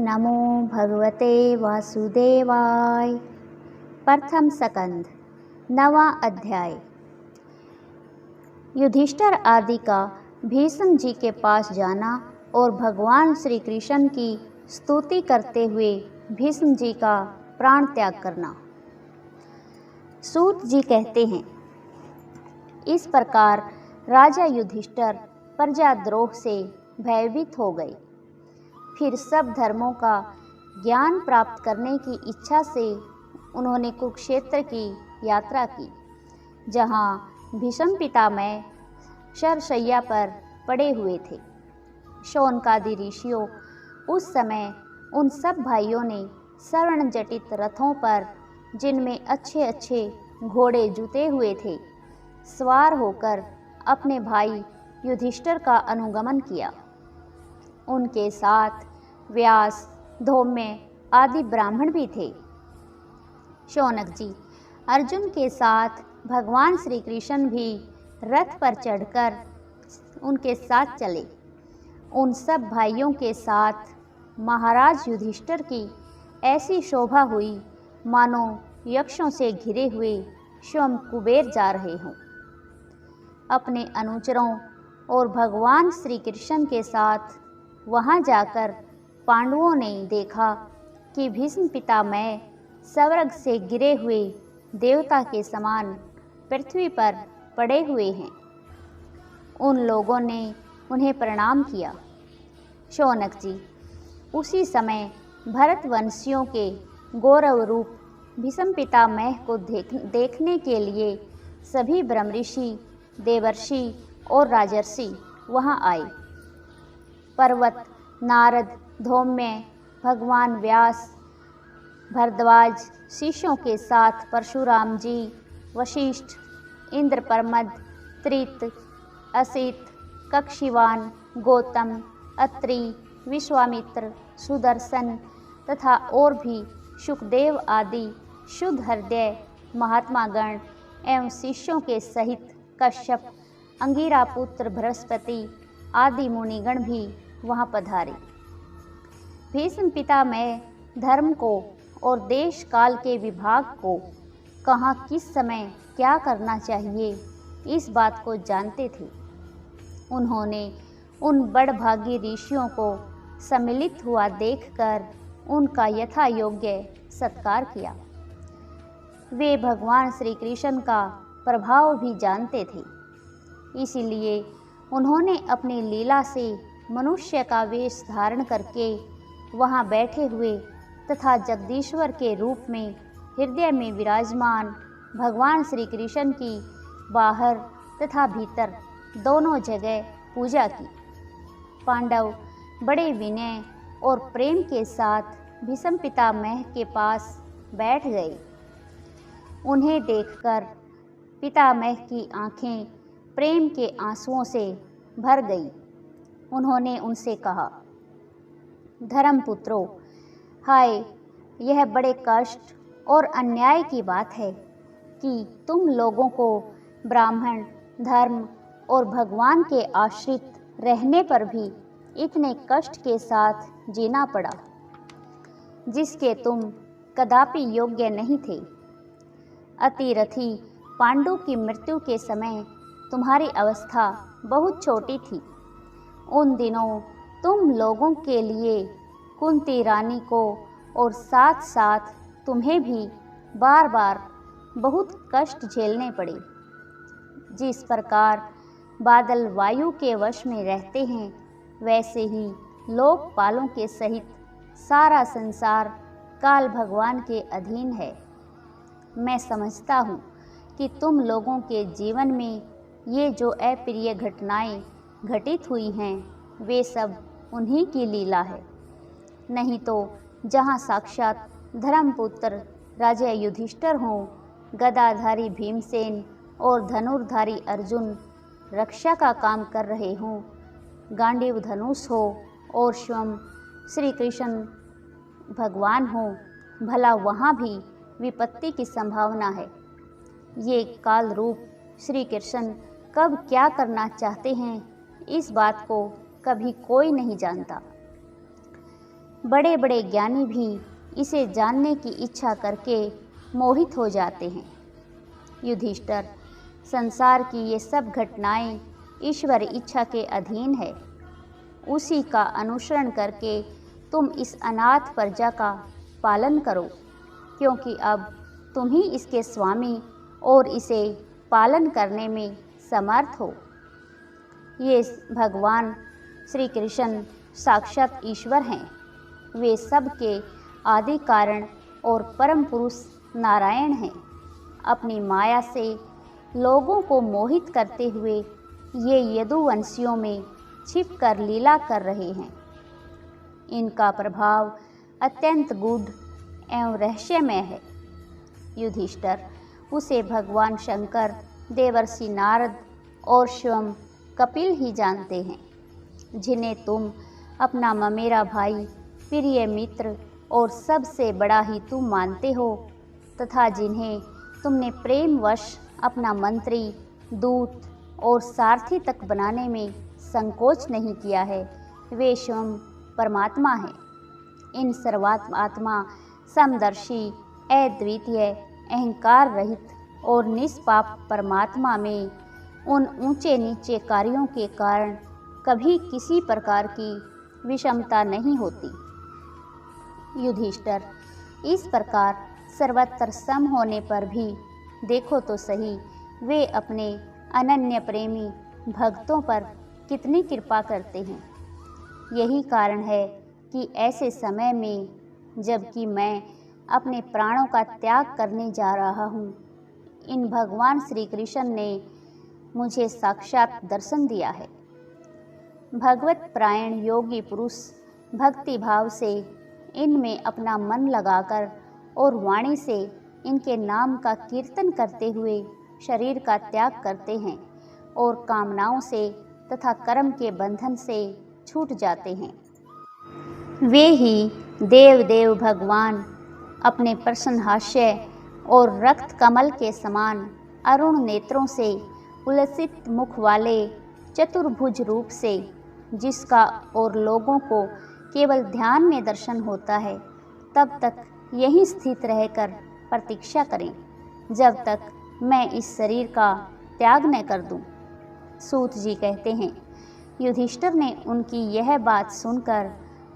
नमो भगवते वासुदेवाय। प्रथम स्कंद, 9वां अध्याय। युधिष्ठिर आदि का भीष्म जी के पास जाना और भगवान श्री कृष्ण की स्तुति करते हुए भीष्म जी का प्राण त्याग करना। सूत जी कहते हैं, इस प्रकार राजा युधिष्ठिर प्रजाद्रोह से भयभीत हो गए। फिर सब धर्मों का ज्ञान प्राप्त करने की इच्छा से उन्होंने कुरुक्षेत्र की यात्रा की, जहाँ भीष्म पितामह शरशय्या पर पड़े हुए थे। शौनकादि ऋषियों उस समय उन सब भाइयों ने स्वर्ण जटित रथों पर, जिनमें अच्छे अच्छे घोड़े जुते हुए थे, सवार होकर अपने भाई युधिष्ठिर का अनुगमन किया। उनके साथ व्यास, धौम्य आदि ब्राह्मण भी थे। शौनक जी अर्जुन के साथ भगवान श्री कृष्ण भी रथ पर चढ़कर उनके साथ चले। उन सब भाइयों के साथ महाराज युधिष्ठिर की ऐसी शोभा हुई मानो यक्षों से घिरे हुए स्वयं कुबेर जा रहे हों। अपने अनुचरों और भगवान श्री कृष्ण के साथ वहां जाकर पांडवों ने देखा कि भीष्म पितामह स्वर्ग से गिरे हुए देवता के समान पृथ्वी पर पड़े हुए हैं। उन लोगों ने उन्हें प्रणाम किया। शौनक जी उसी समय भरतवंशियों के गौरव रूप भीष्म पितामह को देखने के लिए सभी ब्रह्मऋषि, देवर्षि और राजर्षि वहां आए। पर्वत, नारद, धौम्य, भगवान व्यास, भरद्वाज शिष्यों के साथ परशुराम जी, वशिष्ठ, इंद्रप्रमद, त्रित, असित, कक्षिवान, गौतम, अत्रि, विश्वामित्र, सुदर्शन तथा और भी शुकदेव आदि शुद्ध हृदय महात्मागण एवं शिष्यों के सहित कश्यप, अंगिरा पुत्र बृहस्पति आदि मुनिगण भी वहां पधारे। भीष्म पितामह धर्म को और देश काल के विभाग को, कहाँ किस समय क्या करना चाहिए, इस बात को जानते थे। उन्होंने उन बड़भागी ऋषियों को सम्मिलित हुआ देखकर उनका यथा योग्य सत्कार किया। वे भगवान श्री कृष्ण का प्रभाव भी जानते थे, इसीलिए उन्होंने अपनी लीला से मनुष्य का वेश धारण करके वहां बैठे हुए तथा जगदीश्वर के रूप में हृदय में विराजमान भगवान श्री कृष्ण की बाहर तथा भीतर दोनों जगह पूजा की। पांडव बड़े विनय और प्रेम के साथ भीष्म पितामह के पास बैठ गए। उन्हें देखकर पितामह की आंखें प्रेम के आंसुओं से भर गई। उन्होंने उनसे कहा, धर्मपुत्रों, हाय, यह बड़े कष्ट और अन्याय की बात है कि तुम लोगों को ब्राह्मण धर्म और भगवान के आश्रित रहने पर भी इतने कष्ट के साथ जीना पड़ा, जिसके तुम कदापि योग्य नहीं थे। अतिरथी पांडु की मृत्यु के समय तुम्हारी अवस्था बहुत छोटी थी। उन दिनों तुम लोगों के लिए कुंती रानी को और साथ साथ तुम्हें भी बार बार बहुत कष्ट झेलने पड़े। जिस प्रकार बादल वायु के वश में रहते हैं, वैसे ही लोकपालों के सहित सारा संसार काल भगवान के अधीन है। मैं समझता हूँ कि तुम लोगों के जीवन में ये जो अप्रिय घटनाएं घटित हुई हैं, वे सब उन्हीं की लीला है। नहीं तो जहाँ साक्षात धर्मपुत्र राजा युधिष्ठिर हों, गदाधारी भीमसेन और धनुर्धारी अर्जुन रक्षा का काम कर रहे हों, गांडीव धनुष हो और स्वयं श्री कृष्ण भगवान हो, भला वहाँ भी विपत्ति की संभावना है। ये काल रूप श्री कृष्ण कब क्या करना चाहते हैं, इस बात को कभी कोई नहीं जानता। बड़े बड़े ज्ञानी भी इसे जानने की इच्छा करके मोहित हो जाते हैं। युधिष्ठिर, संसार की ये सब घटनाएं ईश्वर इच्छा के अधीन है। उसी का अनुसरण करके तुम इस अनाथ प्रजा का पालन करो, क्योंकि अब तुम ही इसके स्वामी और इसे पालन करने में समर्थ हो। ये भगवान श्री कृष्ण साक्षात ईश्वर हैं। वे सब के आदि कारण और परम पुरुष नारायण हैं। अपनी माया से लोगों को मोहित करते हुए ये यदुवंशियों में छिपकर लीला कर रहे हैं। इनका प्रभाव अत्यंत गूढ़ एवं रहस्यमय है। युधिष्ठिर, उसे भगवान शंकर, देवर्षि नारद और स्वयं कपिल ही जानते हैं, जिन्हें तुम अपना ममेरा भाई, प्रिय मित्र और सबसे बड़ा ही तुम मानते हो, तथा जिन्हें तुमने प्रेमवश अपना मंत्री, दूत और सारथी तक बनाने में संकोच नहीं किया है, वे स्वयं परमात्मा हैं। इन सर्वात्मा, समदर्शी, अद्वितीय, अहंकार रहित और निष्पाप परमात्मा में उन ऊंचे नीचे कार्यों के कारण कभी किसी प्रकार की विषमता नहीं होती। युधिष्ठिर, इस प्रकार सर्वत्र सम होने पर भी देखो तो सही, वे अपने अनन्य प्रेमी भक्तों पर कितनी कृपा करते हैं। यही कारण है कि ऐसे समय में, जबकि मैं अपने प्राणों का त्याग करने जा रहा हूँ, इन भगवान श्री कृष्ण ने मुझे साक्षात दर्शन दिया है। भगवत प्रायण योगी पुरुष भक्ति भाव से इनमें अपना मन लगाकर और वाणी से इनके नाम का कीर्तन करते हुए शरीर का त्याग करते हैं और कामनाओं से तथा कर्म के बंधन से छूट जाते हैं। वे ही देव देव भगवान अपने प्रसन्न हास्य और रक्त कमल के समान अरुण नेत्रों से उलसित मुख वाले चतुर्भुज रूप से, जिसका और लोगों को केवल ध्यान में दर्शन होता है, तब तक यहीं स्थित रहकर प्रतीक्षा करें, जब तक मैं इस शरीर का त्याग न कर दूं। सूत जी कहते हैं, युधिष्ठिर ने उनकी यह बात सुनकर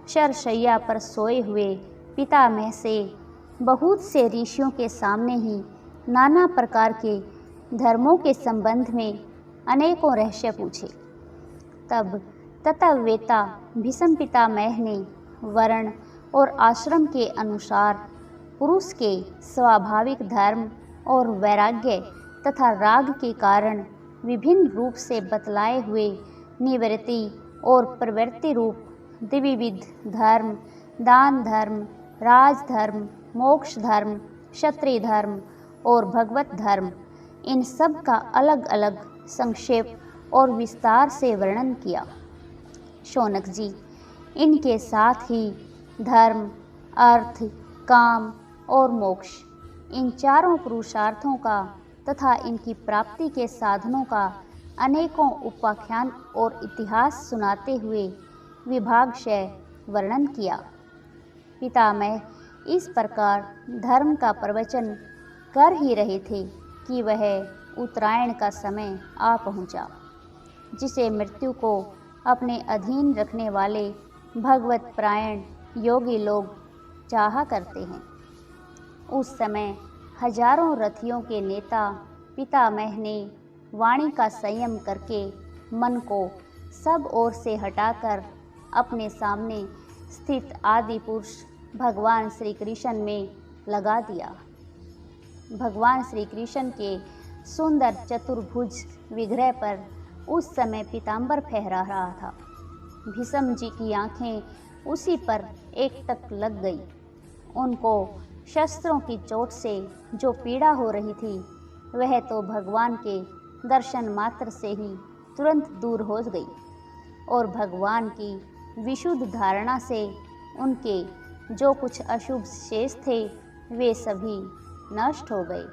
शरशैया पर सोए हुए पितामह से बहुत से ऋषियों के सामने ही नाना प्रकार के धर्मों के संबंध में अनेकों रहस्य पूछे। तब तत्ववेता भीष्म पितामह ने वर्ण और आश्रम के अनुसार पुरुष के स्वाभाविक धर्म और वैराग्य तथा राग के कारण विभिन्न रूप से बतलाए हुए निवृत्ति और प्रवृत्ति रूप द्विविध धर्म, दान धर्म, राजधर्म, मोक्ष धर्म, क्षत्रिय धर्म और भगवत धर्म, इन सब का अलग अलग संक्षेप और विस्तार से वर्णन किया। शौनक जी, इनके साथ ही धर्म, अर्थ, काम और मोक्ष, इन चारों पुरुषार्थों का तथा इनकी प्राप्ति के साधनों का अनेकों उपाख्यान और इतिहास सुनाते हुए विभागशः वर्णन किया। पितामह इस प्रकार धर्म का प्रवचन कर ही रहे थे कि वह उत्तरायण का समय आ पहुंचा, जिसे मृत्यु को अपने अधीन रखने वाले भगवत प्रायण योगी लोग चाहा करते हैं। उस समय हजारों रथियों के नेता पितामह ने वाणी का संयम करके मन को सब ओर से हटाकर अपने सामने स्थित आदि पुरुष भगवान श्री कृष्ण में लगा दिया। भगवान श्री कृष्ण के सुंदर चतुर्भुज विग्रह पर उस समय पीताम्बर फहरा रहा था। भीष्म जी की आंखें उसी पर एकटक लग गई। उनको शस्त्रों की चोट से जो पीड़ा हो रही थी, वह तो भगवान के दर्शन मात्र से ही तुरंत दूर हो गई और भगवान की विशुद्ध धारणा से उनके जो कुछ अशुभ शेष थे, वे सभी नष्ट हो गए।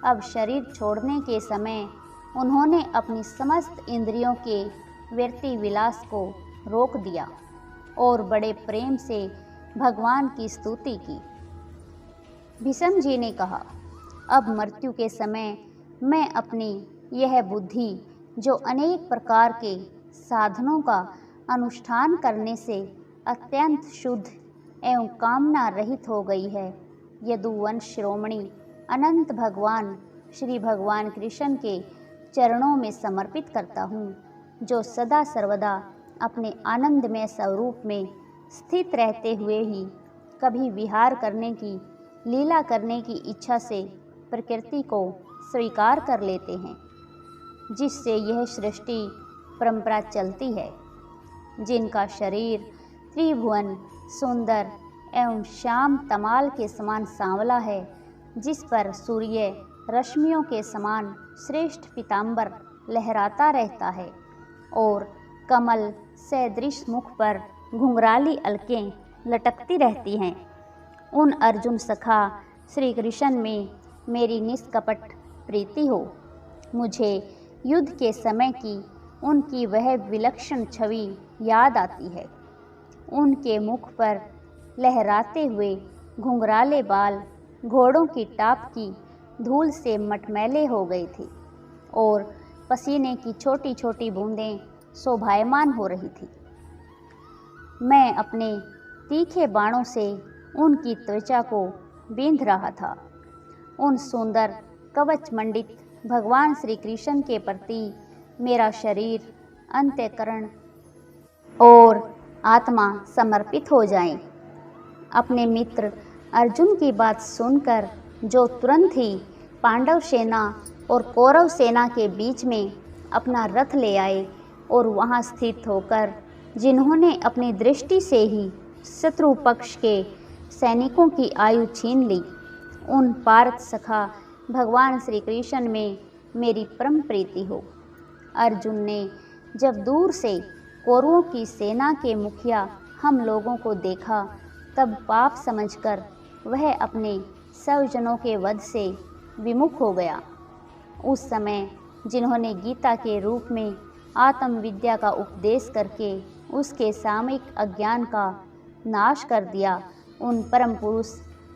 अब शरीर छोड़ने के समय उन्होंने अपनी समस्त इंद्रियों के व्यर्थ विलास को रोक दिया और बड़े प्रेम से भगवान की स्तुति की। भीष्म जी ने कहा, अब मृत्यु के समय मैं अपनी यह बुद्धि जो अनेक प्रकार के साधनों का अनुष्ठान करने से अत्यंत शुद्ध एवं कामना रहित हो गई है, यदुवंश शिरोमणि अनंत भगवान श्री भगवान कृष्ण के चरणों में समर्पित करता हूँ, जो सदा सर्वदा अपने आनंदमय स्वरूप में स्थित रहते हुए ही कभी विहार करने की, लीला करने की इच्छा से प्रकृति को स्वीकार कर लेते हैं, जिससे यह सृष्टि परंपरा चलती है, जिनका शरीर त्रिभुवन सुंदर एवं श्याम तमाल के समान सांवला है, जिस पर सूर्य रश्मियों के समान श्रेष्ठ पीतांबर लहराता रहता है और कमल सदृश मुख पर घुंघराली अलकें लटकती रहती हैं। उन अर्जुन सखा श्री कृष्ण में मेरी निष्कपट प्रीति हो। मुझे युद्ध के समय की उनकी वह विलक्षण छवि याद आती है। उनके मुख पर लहराते हुए घुंघराले बाल घोड़ों की टाप की धूल से मटमैले हो गए थे और पसीने की छोटी छोटी बूंदें शोभायमान हो रही थी। मैं अपने तीखे बाणों से उनकी त्वचा को बींध रहा था। उन सुंदर कवच मंडित भगवान श्री कृष्ण के प्रति मेरा शरीर, अंतःकरण और आत्मा समर्पित हो जाएं। अपने मित्र अर्जुन की बात सुनकर जो तुरंत ही पांडव सेना और कौरव सेना के बीच में अपना रथ ले आए और वहां स्थित होकर जिन्होंने अपनी दृष्टि से ही शत्रु पक्ष के सैनिकों की आयु छीन ली, उन पार्थ सखा भगवान श्री कृष्ण में मेरी परम प्रीति हो। अर्जुन ने जब दूर से कौरवों की सेना के मुखिया हम लोगों को देखा, तब पाप समझकर वह अपने स्वजनों के वध से विमुख हो गया। उस समय जिन्होंने गीता के रूप में आत्मविद्या का उपदेश करके उसके सामयिक अज्ञान का नाश कर दिया, उन परम पुरुष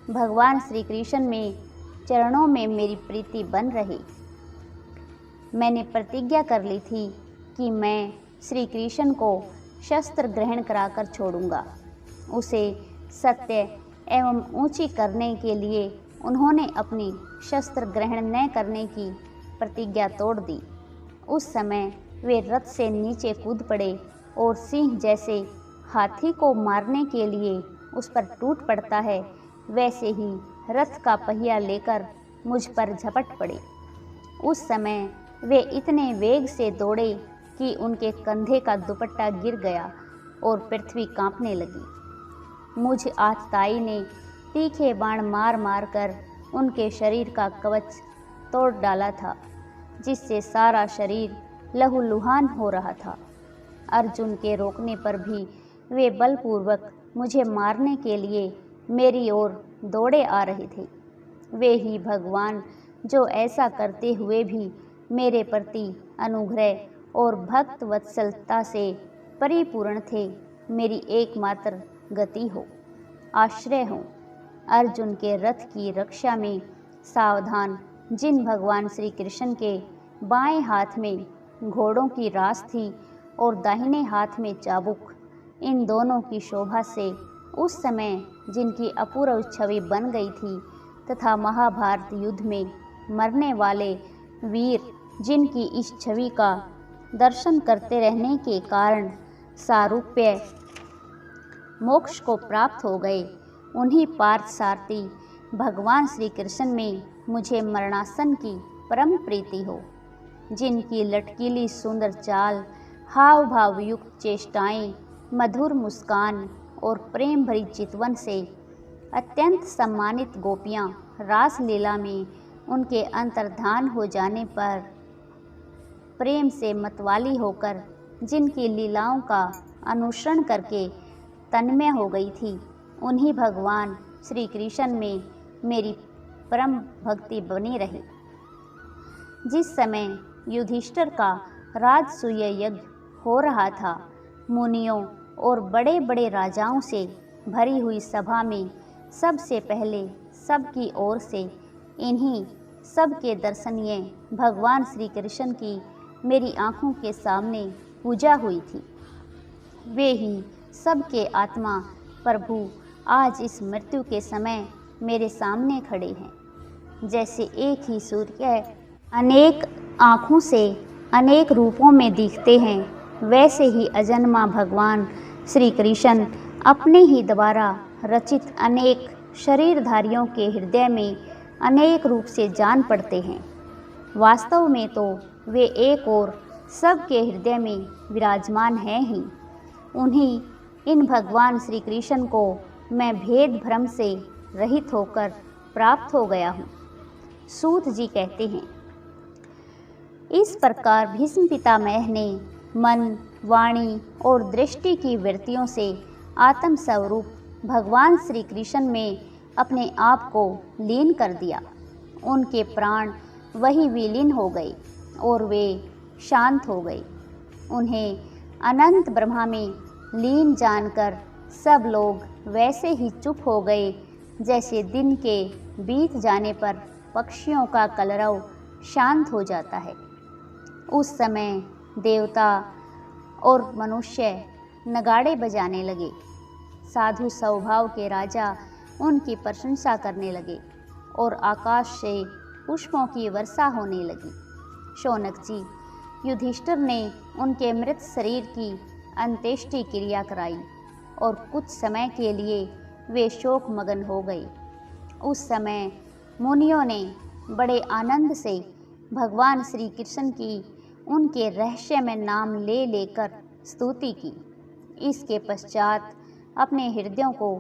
भगवान श्री कृष्ण में चरणों में मेरी प्रीति बन रही। मैंने प्रतिज्ञा कर ली थी कि मैं श्री कृष्ण को शस्त्र ग्रहण कराकर छोड़ूंगा। उसे सत्य एवं ऊंची करने के लिए उन्होंने अपनी शस्त्र ग्रहण न करने की प्रतिज्ञा तोड़ दी। उस समय वे रथ से नीचे कूद पड़े और सिंह जैसे हाथी को मारने के लिए उस पर टूट पड़ता है, वैसे ही रथ का पहिया लेकर मुझ पर झपट पड़े। उस समय वे इतने वेग से दौड़े कि उनके कंधे का दुपट्टा गिर गया और पृथ्वी कांपने लगी। मुझ आतताई ने तीखे बाण मार मार कर उनके शरीर का कवच तोड़ डाला था, जिससे सारा शरीर लहूलुहान हो रहा था। अर्जुन के रोकने पर भी वे बलपूर्वक मुझे मारने के लिए मेरी ओर दौड़े आ रहे थे। वे ही भगवान जो ऐसा करते हुए भी मेरे प्रति अनुग्रह और भक्त वत्सलता से परिपूर्ण थे, मेरी एकमात्र गति हो, आश्रय हो। अर्जुन के रथ की रक्षा में सावधान जिन भगवान श्री कृष्ण के बाएं हाथ में घोड़ों की रास थी और दाहिने हाथ में चाबुक, इन दोनों की शोभा से उस समय जिनकी अपूर्व छवि बन गई थी तथा महाभारत युद्ध में मरने वाले वीर जिनकी इस छवि का दर्शन करते रहने के कारण सारूप्य मोक्ष को प्राप्त हो गए, उन्हीं पार्थ सारथी भगवान श्री कृष्ण में मुझे मरणासन की परम प्रीति हो। जिनकी लटकीली सुंदर चाल, हाव भाव युक्त चेष्टाएं, मधुर मुस्कान और प्रेम भरी चितवन से अत्यंत सम्मानित गोपियां रास लीला में उनके अंतर्धान हो जाने पर प्रेम से मतवाली होकर जिनकी लीलाओं का अनुसरण करके तन्मय हो गई थी, उन्हीं भगवान श्री कृष्ण में मेरी परम भक्ति बनी रही। जिस समय युधिष्ठिर का राजसूय यज्ञ हो रहा था, मुनियों और बड़े बड़े राजाओं से भरी हुई सभा में सबसे पहले सबकी ओर से इन्हीं सबके दर्शनीय भगवान श्री कृष्ण की मेरी आँखों के सामने पूजा हुई थी। वे ही सबके आत्मा प्रभु आज इस मृत्यु के समय मेरे सामने खड़े हैं। जैसे एक ही सूर्य अनेक आँखों से अनेक रूपों में दिखते हैं, वैसे ही अजन्मा भगवान श्री कृष्ण अपने ही द्वारा रचित अनेक शरीरधारियों के हृदय में अनेक रूप से जान पड़ते हैं। वास्तव में तो वे एक और सबके हृदय में विराजमान हैं ही। उन्हीं इन भगवान श्री कृष्ण को मैं भेद भ्रम से रहित होकर प्राप्त हो गया हूँ। सूत जी कहते हैं, इस प्रकार भीष्म पितामह ने मन, वाणी और दृष्टि की वृत्तियों से आत्म स्वरूप भगवान श्री कृष्ण में अपने आप को लीन कर दिया। उनके प्राण वही विलीन हो गए और वे शांत हो गए। उन्हें अनंत ब्रह्मा में लीन जानकर सब लोग वैसे ही चुप हो गए जैसे दिन के बीत जाने पर पक्षियों का कलरव शांत हो जाता है। उस समय देवता और मनुष्य नगाड़े बजाने लगे। साधु स्वभाव के राजा उनकी प्रशंसा करने लगे और आकाश से पुष्पों की वर्षा होने लगी। शौनक जी, युधिष्ठिर ने उनके मृत शरीर की अंत्येष्टि क्रिया कराई और कुछ समय के लिए वे शोक मगन हो गए। उस समय मुनियों ने बड़े आनंद से भगवान श्री कृष्ण की उनके रहस्यमय नाम ले लेकर स्तुति की। इसके पश्चात अपने हृदयों को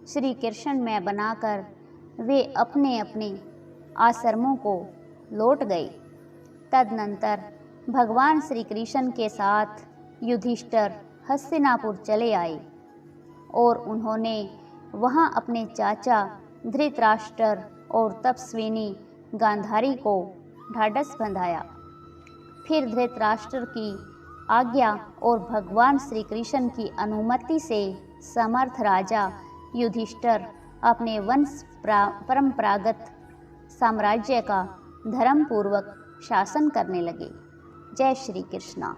श्री कृष्ण में बनाकर वे अपने अपने आश्रमों को लौट गए। तदनंतर भगवान श्री कृष्ण के साथ युधिष्ठिर हस्तिनापुर चले आए और उन्होंने वहां अपने चाचा धृतराष्ट्र और तपस्विनी गांधारी को ढाढ़स बंधाया। फिर धृतराष्ट्र की आज्ञा और भगवान श्री कृष्ण की अनुमति से समर्थ राजा युधिष्ठिर अपने वंश परंपरागत साम्राज्य का धर्मपूर्वक शासन करने लगे। जय श्री कृष्णा।